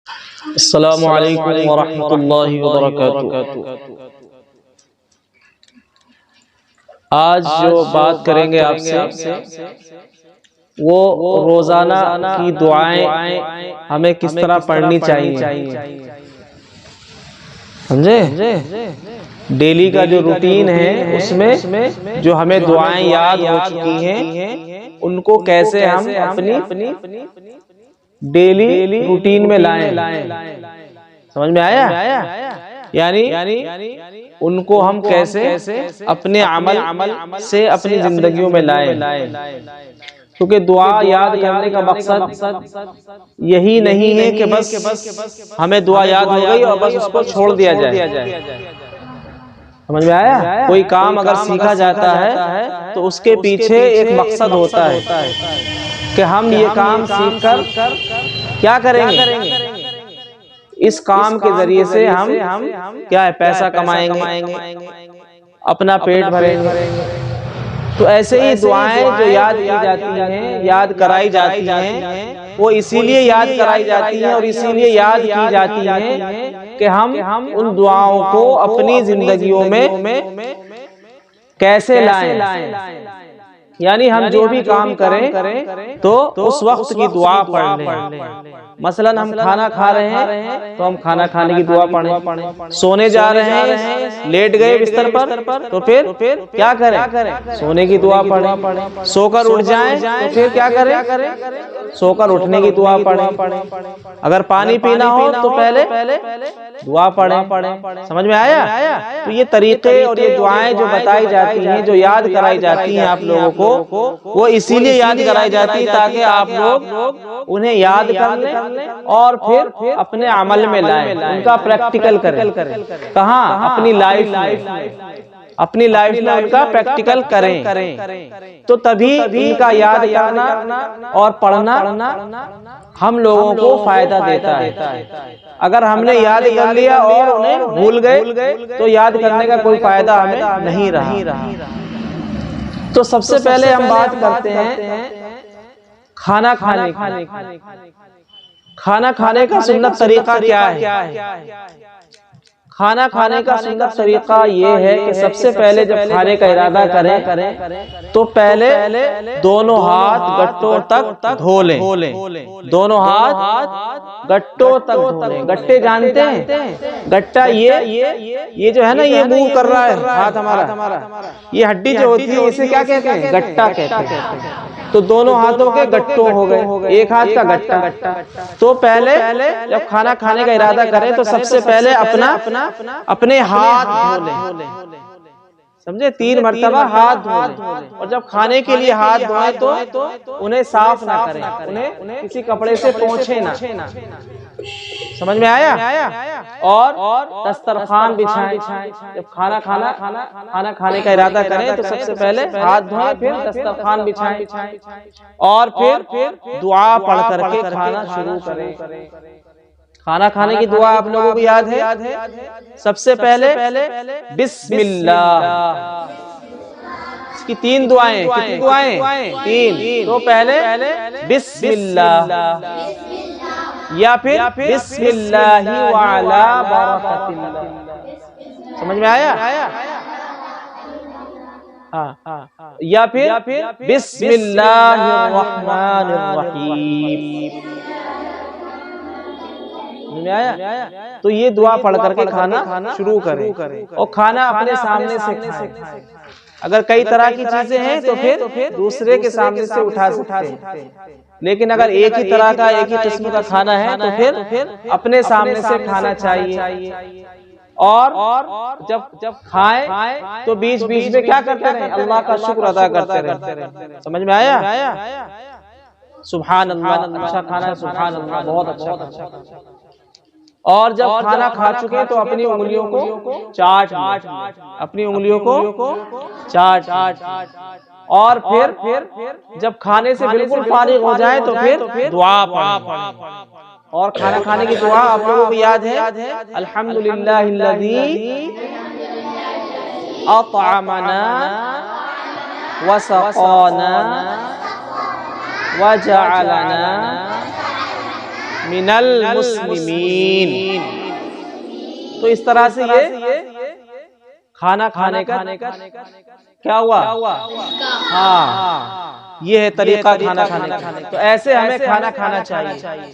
अस्सलामु अलैकुम वरहमतुल्लाहि वबरकातुहू। आज जो बात करेंगे आपसे वो रोजाना की दुआएं हमें किस तरह पढ़नी चाहिए, समझे। डेली का जो रूटीन है उसमें जो हमें दुआएं याद हो चुकी हैं उनको कैसे हम अपनी डेली रूटीन में लाएं। समझ में आया? यानी उनको हम कैसे अपने अमल से अपनी जिंदगियों में लाएं। क्योंकि दुआ याद करने का मकसद यही नहीं है कि बस हमें दुआ याद हो गई और बस उसको छोड़ दिया जाए। समझ में आया? कोई काम अगर सीखा जाता है तो उसके पीछे एक मकसद होता है कि हम ये काम सीखकर क्या करेंगे। इस काम के जरिए से हम क्या है, पैसा कमाएंगे, अपना पेट भरेंगे। तो ऐसे ही दुआएं जो याद की जाती हैं, याद कराई जाती हैं, वो इसीलिए याद कराई जाती हैं और इसीलिए याद की जाती हैं कि हम उन दुआओं को अपनी जिंदगियों में कैसे लाएं। यानी हम जो भी काम करें तो उस वक्त की दुआ पढ़ लें। मसलन हम खाना खा रहे हैं तो हम खाना खाने की दुआ पढ़ें। सोने जा रहे हैं, लेट गए बिस्तर पर तो फिर क्या करें? सोने की दुआ पढ़ें। सोकर उठ जाएं तो फिर क्या करें? सोकर उठने की दुआ पढ़ें। अगर पानी पीना हो तो पहले दुआ पढ़ें। समझ में आया? तो ये तरीके और ये दुआएं जो बताई जाती हैं, जो याद कराई जाती हैं आप लोगों को, वो इसीलिए याद कराई जाती है ताकि आप लोग उन्हें याद कर लें और फिर अपने अमल में लाएं, उनका प्रैक्टिकल करें। कहाँ? अपनी लाइफ में उनका प्रैक्टिकल करें। तो तभी इनका याद करना और पढ़ना हम लोगों को फायदा देता है। अगर हमने याद कर लिया और उन्हें भूल गए तो याद करने का कोई फायदा हमें नहीं रहा। तो सबसे पहले हम बात करते हैं खाना खाने की। खाना खाने का सुन्नत तरीका क्या है? खाना खाने का सुन्नत तरीका ये है कि सबसे पहले जब खाने का इरादा करें तो पहले दोनों हाथ गट्टों तक धो लें। दोनों हाथ गट्टों तक धो लें। गट्टे जानते हैं? गट्टा ये जो है ना, ये मूव कर रहा है हाथ हमारा, ये हड्डी जो होती है इसे क्या कहते हैं? गट्टा कहते हैं। तो दोनों हाथों के गट्टों हो गए, एक हाथ का गट्टा। तो पहले जब खाना खाने का इरादा करें तो सबसे पहले अपने हाथ धो लें। समझे? 3 मरतबा हाथ धो लें। और जब खाने के लिए हाथ धोएं तो उन्हें साफ ना करें, उन्हें किसी कपड़े से पोंछे ना। समझ में आया? और दस्तरखान बिछाएं। जब खाना खाने का इरादा करें तो सबसे पहले हाथ धोएं, फिर दस्तरखान बिछाएं और फिर दुआ पढ़ करके खाना शुरू करें। खाना खाने की दुआ आप लोगों को याद है? सबसे पहले बिस्मिल्लाह। इसकी 3 दुआएं। कितनी दुआएं? 3। तो पहले बिस्मिल्लाह या फिर बिस्मिल्लाहि व अला बरकतिल्लाह। समझ में आया? हाँ। या फिर बिस्मिल्लाहिर रहमानिर रहीम। समझ में आया? तो ये दुआ पढ़ करके खाना शुरू करें और खाना अपने सामने से खाएं। अगर कई तरह की चीजें हैं तो फिर दूसरे के सामने से उठा सकते हैं। लेकिन अगर एक ही तरह का, एक ही किस्म का खाना है तो फिर अपने सामने से खाना चाहिए। और जब खाएं तो बीच बीच में क्या करते रहें? अल्लाह का शुक्र अदा करते रहें। समझ में आया? सुभान अल्लाह, अच्छा खाना है, सुभान अल्लाह, बहुत अच्छा। और जब खाना खा चुके तो अपनी उंगलियों को चाट, अपनी उंगलियों को चाट। और फिर जब खाने से बिल्कुल फारिग हो जाए तो फिर दुआ पढ़ें। और खाना खाने की दुआ आप लोगों को याद है? अल्हम्दुलिल्लाहिल्लज़ी अतअमना व सक़ाना व जअलना मिनल मुस्लिमीन। तो इस तरह से ये खाना खाने का क्या हुआ? हाँ, ये है तरीका खाना खाने का। तो ऐसे हमें खाना खाना चाहिए,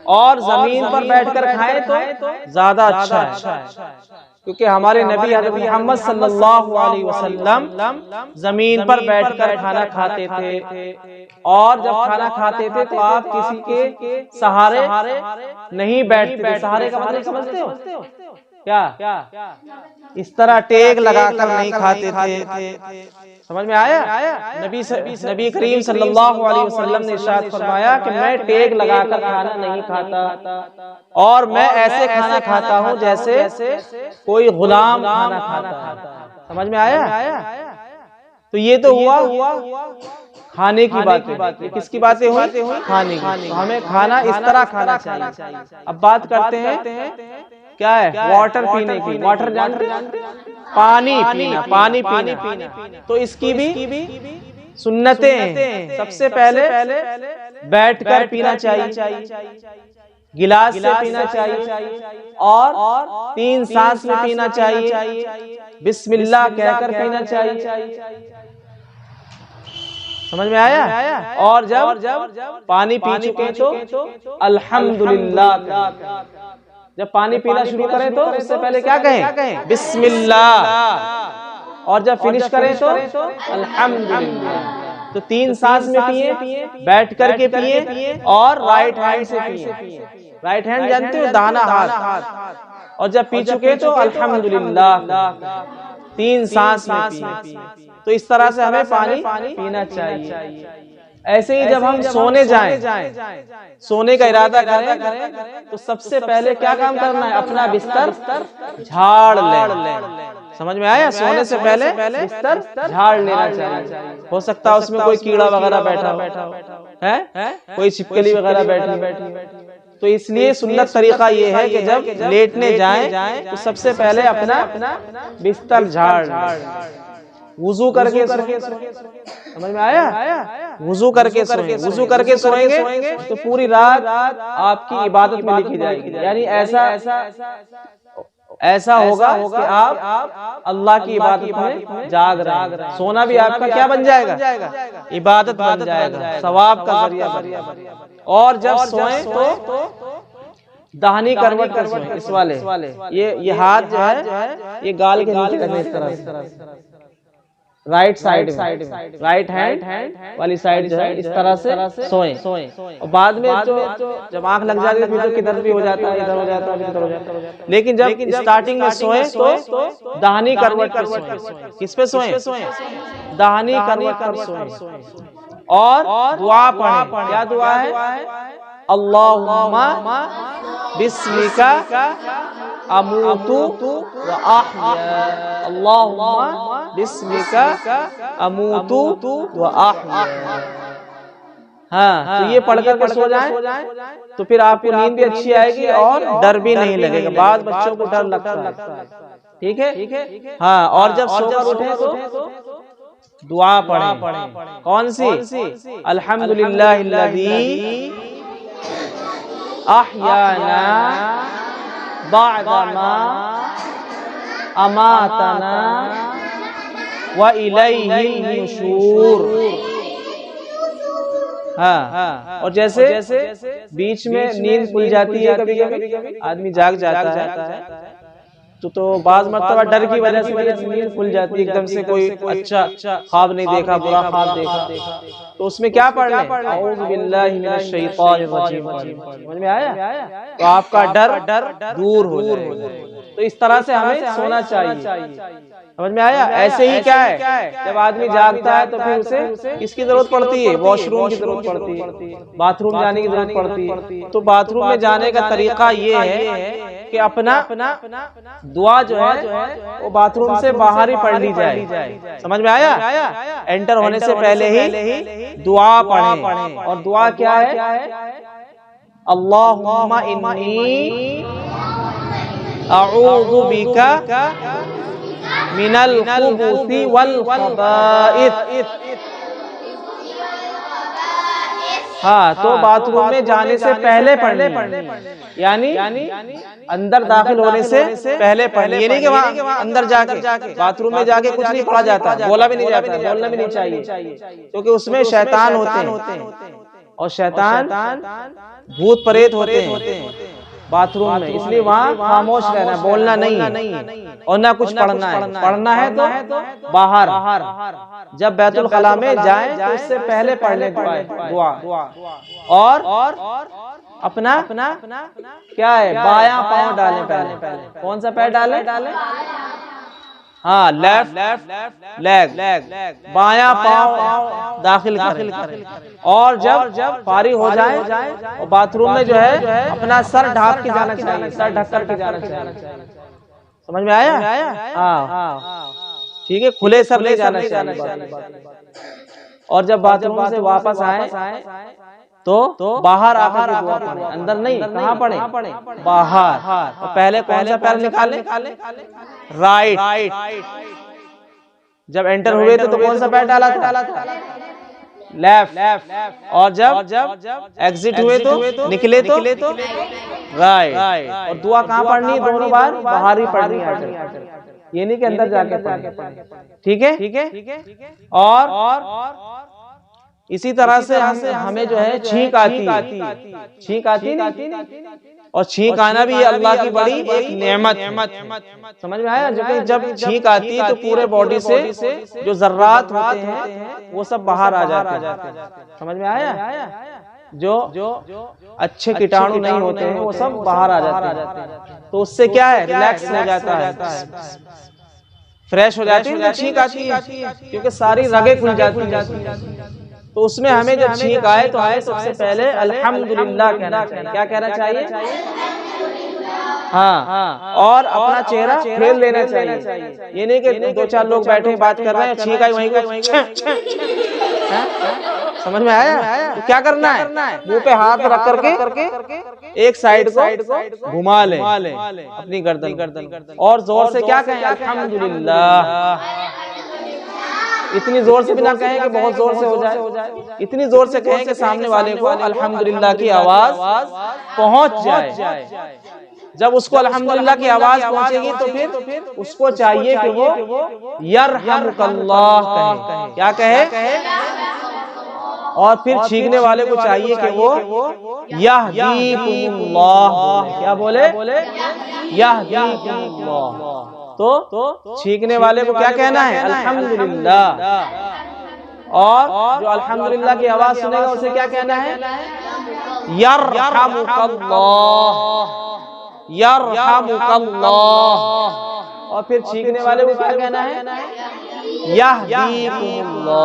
और जमीन पर बैठकर खाएं तो ज्यादा अच्छा है, क्योंकि हमारे नबी हज़रत मोहम्मद सल्लल्लाहु अलैहि वसल्लम जमीन पर बैठकर खाना खाते थे, और जब खाना खाते थे तो आप किसी के सहारे नहीं बैठते थे। सहारे का मतलब समझते हो क्या? इस तरह टेक लगाकर नहीं खाते थे। समझ में आया? नबी करीम सल्लल्लाहु अलैहि वसल्लम ने इरशाद फरमाया कि मैं टेक लगाकर खाना नहीं खाता, और मैं ऐसे खाना खाता हूँ जैसे कोई गुलाम खाना खाता है। समझ में आया? तो ये तो हुआ खाने की बातें। किसकी बातें हुई? खाने की। तो हमें खाना इस तरह खाना चाहिए। अब बात करते हैं क्या है? वाटर पीने की। वाटर जानते? पानी पीना। तो इसकी भी सुन्नतें हैं। सबसे पहले बैठकर पीना चाहिए, गिलास से पीना चाहिए, और 3 सांस में पीना चाहिए, बिस्मिल्लाह कहकर पीना चाहिए। समझ में आया? और जब पानी पी चुके तो अल्हम्दुलिल्लाह। जब पानी पीना शुरू करें तो उससे पहले क्या कहें? बिस्मिल्लाह। और जब फिनिश करें तो अल्हम्दुलिल्लाह। तो 3 सांस में पिए, बैठ करके पिए, और राइट हैंड से पिए। राइट हैंड जानते हो? दाहिना हाथ। और जब पी चुके तो अल्हम्दुलिल्लाह 3 सांस में पिए। तो इस तरह से हमें पानी पीना चाहिए। ऐसे ही जब हम सोने जाएं, सोने का इरादा करें, तो सबसे पहले क्या काम करना है? अपना बिस्तर झाड़ लें। समझ में आया? सोने से पहले बिस्तर झाड़ लेना चाहिए। हो सकता है उसमें कोई कीड़ा वगैरह बैठा है, कोई छिपकली वगैरह बैठी। तो इसलिए सुन्नत तरीका ये है कि जब लेटने जाएं तो सबसे पहले अपना बिस्तर झाड़, वुजू करके। समझ में आया? वुजू करके सोएं। वुजू करके सोएंगे तो पूरी रात आपकी इबादत में लिखी जाएगी। यानी ऐसा होगा कि आप अल्लाह की इबादत में जाग रहे हैं। सोना भी आपका क्या बन जाएगा? इबादत बन जाएगा, सवाब का जरिया बन जाएगा। और जब सोएं तो दाहिनी करवट कर सोएं। इस वाले ये हाथ जो है ये गाल के नीचे रखने, इस तरह राइट साइड में, राइट हैंड वाली साइड जो है इस तरह से सोएं। और बाद में जब आंख लग जाती है फिर तो किधर भी हो जाता है, इधर हो जाता है, इधर हो जाता है। लेकिन जब स्टार्टिंग में सोएं तो दाहिनी करवट पर सोएं। किस पे सोएं? दाहिनी करवट पर सोएं। और दुआ पढ़ें। क्या दुआ है? अल्लाहुम्मा बिस्मिका अमूतु व अहया। अल्लाहुम्मा बिस्मिका अमूतु व अहया। हाँ, तो ये पढ़कर के सो जाएं तो फिर आपको नींद भी अच्छी आएगी और डर भी नहीं लगेगा। बाद बच्चों को डर लगता है। ठीक है? हाँ, और जब सोकर उठे तो दुआ पढ़ें। कौन सी? अल्हम्दुलिल्लाहिल्लज़ी अहयाना बअदमा अमातना व इलैहिन नुशूर। हाँ, और जैसे बीच में नींद खुल जाती है, कभी कभी आदमी जाग जाता है तो बाज मर्तबा डर की वजह से नींद खुल जाती है, एकदम से कोई अच्छा ख्वाब नहीं देखा, बुरा ख्वाब देखा, तो उसमें क्या पढ़ लें? औज़ु बिल्लाहि मिनश शैतानिर रजीम। समझ में आया? तो आपका डर दूर हो जाएगा। तो इस तरह से हमें सोना चाहिए। समझ में आया? ऐसे ही क्या है, जब आदमी जागता है तो फिर उसे किसकी जरूरत पड़ती है? वॉशरूम की जरूरत पड़ती है, बाथरूम जाने की जरूरत पड़ती है। तो बाथरूम में जाने का तरीका ये है कि अपना दुआ जो है वो बाथरूम से बाहर ही पढ़ ली जाए। समझ में आया? एंटर होने से पहले ही दुआ पढ़ें। और दुआ क्या है? अल्लाहुम्मा इन्नी अऊज़ु बिका मिनल खुबूसी वल खबाइस हाँ, तो बाथरूम में जाने से पहले पढ़नी, यानी अंदर दाखिल होने से पहले पढ़नी। ये नहीं कि वहाँ अंदर जाके बाथरूम में जाके कुछ नहीं पढ़ा जाता, बोला भी नहीं जाता, बोलना भी नहीं चाहिए, क्योंकि उसमें शैतान होते हैं और शैतान भूत प्रेत होते हैं बाथरूम में, इसलिए वहाँ खामोश रहना, बोलना नहीं और ना कुछ पढ़ना है। पढ़ना है तो बाहर, जब बैतुल खला में जाएं तो उससे पहले पढ़ लें दुआ। और अपना क्या है, बायां पांव डालें पहले। कौन सा पैर डालें? हाँ, लेफ्ट लेग, बायां पांव दाखिल करें। और जब फारिग हो जाए और बाथरूम में जो है अपना सर ढक के जाना चाहिए, सर ढक कर के जाना चाहिए। समझ में आया? हाँ, ठीक है, खुले सर ले जाना चाहिए। और जब बाथरूम से वापस आए तो बाहर आकर दुआ पढ़ें, अंदर नहीं। कहाँ पढ़ें? बाहर। और पहले कौन सा पैर निकालें? राइट। जब एंटर हुए थे तो कौन सा पैर डाला था? लेफ्ट। और जब एग्जिट हुए तो निकले तो राइट। और दुआ कहाँ पढ़नी? दोनों बार बाहर ही पढ़नी है, ये नहीं कि अंदर जाके पढ़नी। ठीक है। और इसी तरह से हमें जो है छींक आती नहीं, और छींक आना भी अल्लाह की बड़ी एक नेमत। समझ में आया? जब छींक आती है तो पूरे बॉडी से जो जर्रात होते हैं वो सब बाहर आ जाते हैं। समझ में आया? जो अच्छे कीटाणु नहीं होते हैं वो सब बाहर आ जाते हैं। तो उससे क्या है, रिलैक्स हो जाता है, फ्रेश हो जाती है। छींक आती है क्योंकि सारी रगें खुल जाती है। तो उसमें हमें जब छींक आए तो हमें सबसे पहले अल्हम्दुलिल्लाह कहना चाहिए। क्या कहना चाहिए? हाँ। और अपना चेहरा फेर लेना चाहिए। ये नहीं कि दो चार लोग बैठे बात कर रहे हैं, छींक आई वहीं समझ में आया? तो क्या करना है? मुंह पे हाथ रख करके एक साइड को घुमा ले अपनी गर्दन, और जोर से क्या कहें? अल्हम्दुलिल्लाह। इतनी जोर से भी ना कहें कि बहुत जोर से हो जाए, इतनी जोर से कहें कि सामने वाले को अल्हम्दुलिल्लाह की आवाज पहुंच जाए। जब उसको अल्हम्दुलिल्लाह की आवाज पहुंचेगी तो फिर उसको चाहिए कि वो यरहमुकल्लाह कहे। क्या कहे? और फिर छींकने वाले को चाहिए कि वो यहदीकुमुल्लाह। क्या बोले? यहदीकुमुल्लाह। तो छींकने वाले को क्या कहना है? अल्हम्दुलिल्लाह। और जो अल्हम्दुलिल्लाह की आवाज सुनेगा उसे क्या कहना है? यरहमुकल्लाह। और फिर छींकने वाले को क्या कहना है? यहदीकुमुल्लाह।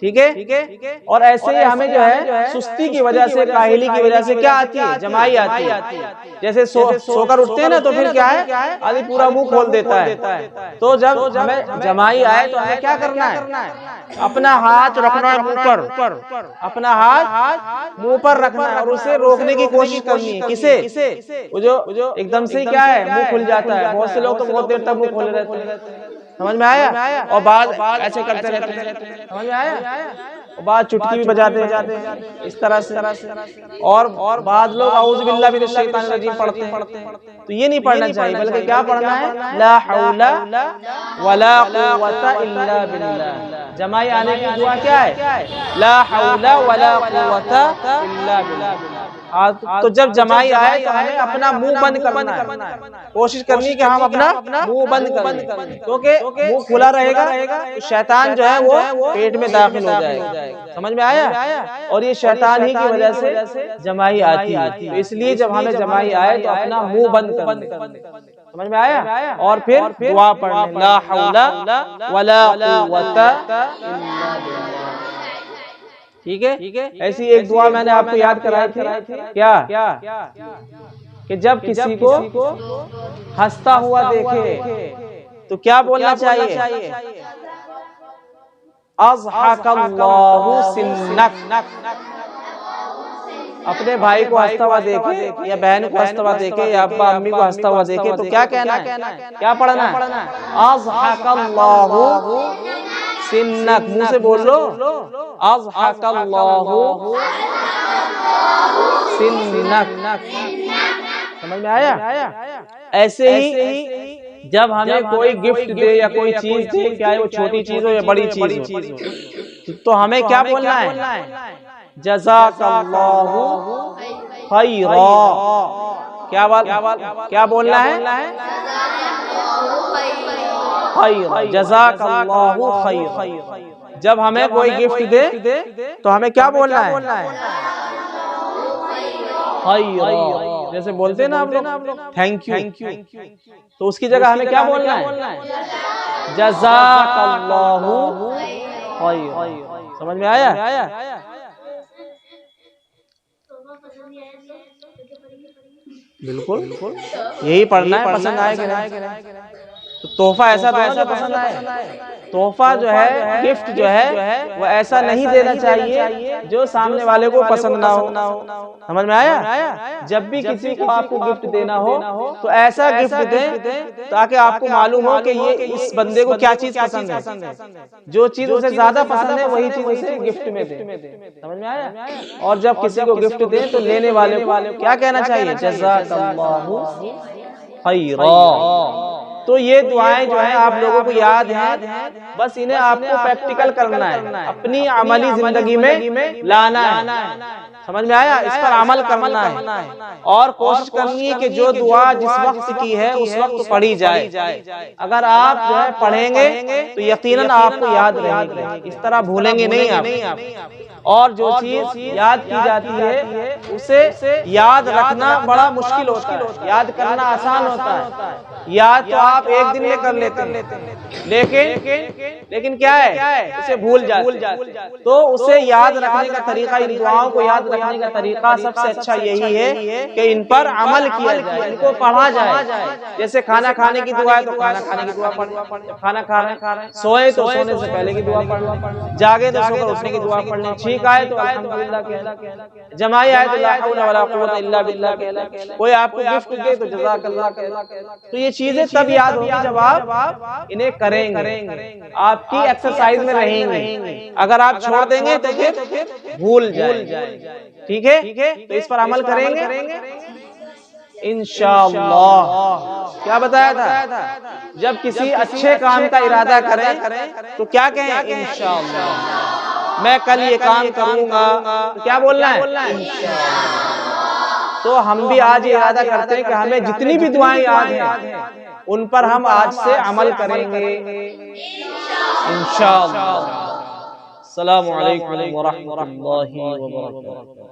ठीक है। और ऐसे ही हमें जो है सुस्ती की वजह से, काहिली की वजह से क्या आती है? जमाई आती है। जैसे सोकर उठते हैं ना तो फिर क्या है, आदमी पूरा मुंह खोल देता है। तो जब हमें जमाई आए तो हमें क्या करना है? अपना हाथ रखना है मुंह पर, अपना हाथ मुंह पर रखना है और उसे रोकने की कोशिश करनी है। किसे? वो जो एकदम से क्या है, मुंह खुल जाता है। बहुत से लोग तो बहुत देर तक मुंह खोले रहते हैं। समझ में आया? और बात ऐसे करते रहते हैं। समझ में आया? और बात चुटकी भी बजाते इस तरह से। और बाद लोग औज़ु बिल्लाह मिनश शैतानिर रजीम पढ़ते हैं। तो ये नहीं पढ़ना चाहिए, बल्कि क्या पढ़ना है? ला हौला वला कुव्वता इल्ला बिल्लाह। जमाई आने की दुआ क्या है? ला हौला वला कुव्वता इल्ला बिल्लाह। तो जब जमाई आए तो हमें अपना मुंह बंद करना है, कोशिश करनी कि हम अपना मुंह बंद करें, क्योंकि मुंह खुला रहेगा तो शैतान जो है वो पेट में दाखिल हो जाएगा। समझ में आया? और ये शैतान ही की वजह से जमाई आती है। तो इसलिए जब हमें जमाई आए तो अपना मुंह बंद करना। समझ में आया? और फिर दुआ पढ़ना, ला हौला वला कुव्वता इल्ला बिल्लाह। ठीक है। ऐसी एक दुआ मैंने आपको याद कराई थी। क्या? कि जब किसी को हंसता हुआ देखे तो क्या बोलना चाहिए? अज़हकल्लाहु सिन्नक। अपने भाई को हंसता हुआ देखे या बहन को हंसता हुआ देखे या अब्बा अम्मी को हंसता हुआ देखे तो क्या कहना है? क्या पढ़ना है? अज़हकल्लाहु सिन्नक, मुंह से बोल लो, अज़हकल्लाहु सिन्नक। समझ में आया? ऐसे ही जब हमें कोई गिफ्ट दे या कोई चीज दे, चाहे वो छोटी चीज हो या बड़ी चीज हो, तो हमें क्या बोलना है? जज़ाकल्लाहु खैरा। क्या बोलना है? खैरा, जज़ाकल्लाहु खैरा। जब हमें कोई गिफ्ट दे तो हमें क्या बोलना है? जैसे बोलते हैं ना आप लोग थैंक यू, तो उसकी जगह हमें क्या बोलना है? जज़ाकल्लाहु खैर। समझ में आया? बिल्कुल यही पढ़ना है, पसंद आए कि नहीं। तो तोहफा ऐसा देना जो पसंद आए। तोहफा जो है, गिफ्ट जो है, वो ऐसा नहीं देना चाहिए जो सामने वाले को पसंद ना हो। समझ में आया? जब भी किसी को आपको गिफ्ट देना हो तो ऐसा गिफ्ट दें ताकि आपको मालूम हो कि ये इस बंदे को क्या चीज पसंद है। जो चीज उसे ज्यादा पसंद है वही चीज उसे गिफ्ट में दे। समझ में आया? और जब किसी को गिफ्ट दें तो लेने वाले को क्या कहना चाहिए? जज़ाकल्लाहु खैरा। तो ये दुआएं जो है आप लोगों को याद है, बस इन्हें आपको प्रैक्टिकल करना है, अपनी अमली जिंदगी में लाना है। समझ में आया? इस पर अमल करना है और कोशिश करनी है कि जो दुआ जिस वक्त की है उस वक्त पढ़ी जाए। अगर आप जो है पढ़ेंगे तो यकीनन आपको याद रहेगी, इस तरह भूलेंगे नहीं आप। और जो चीज याद की जाती है उसे याद रखना बड़ा मुश्किल होता है, याद करना आसान होता है। याद तो आप एक दिन में कर लेते हैं, लेकिन क्या है, उसे भूल जाते। तो उसे याद रखने का तरीका, इन दुआओं को याद रखने का तरीका सबसे अच्छा यही है कि इन पर अमल किया जाए, इनको पढ़ा जाए। जैसे खाना खाने की दुआ है तो खाना खाने की दुआ पढ़, खाना खा रहे सोए तो सोने से पहले की दुआ पढ़, जागे तो सोकर उठने की दुआ पढ़ लें, ठीक आए तो अल्हम्दुलिल्लाह कहना, जमाई आए तो ला हौला वला कुव्वता इल्ला बिल्लाह कहना, कोई आपको गिफ्ट दे तो जज़ाकल्लाह कहना। तो ये चीजें तब याद होगी जब आप इन्हें करेंगे, आपकी एक्सरसाइज में रहेंगे। अगर आप छोड़ देंगे तो फिर भूल जाए। ठीक है? तो इस पर अमल करेंगे इंशाअल्लाह। क्या बताया था? जब किसी अच्छे काम का इरादा करें तो क्या कहें? इंशाअल्लाह। मैं कल ये काम करूंगा, तो क्या बोलना है? इंशाअल्लाह। तो हम भी आज इरादा करते हैं कि हमें जितनी भी दुआएं याद हैं उन पर हम आज से अमल करेंगे इंशाअल्लाह। अस्सलामु अलैकुम व रहमतुल्लाहि व बरकातुहू।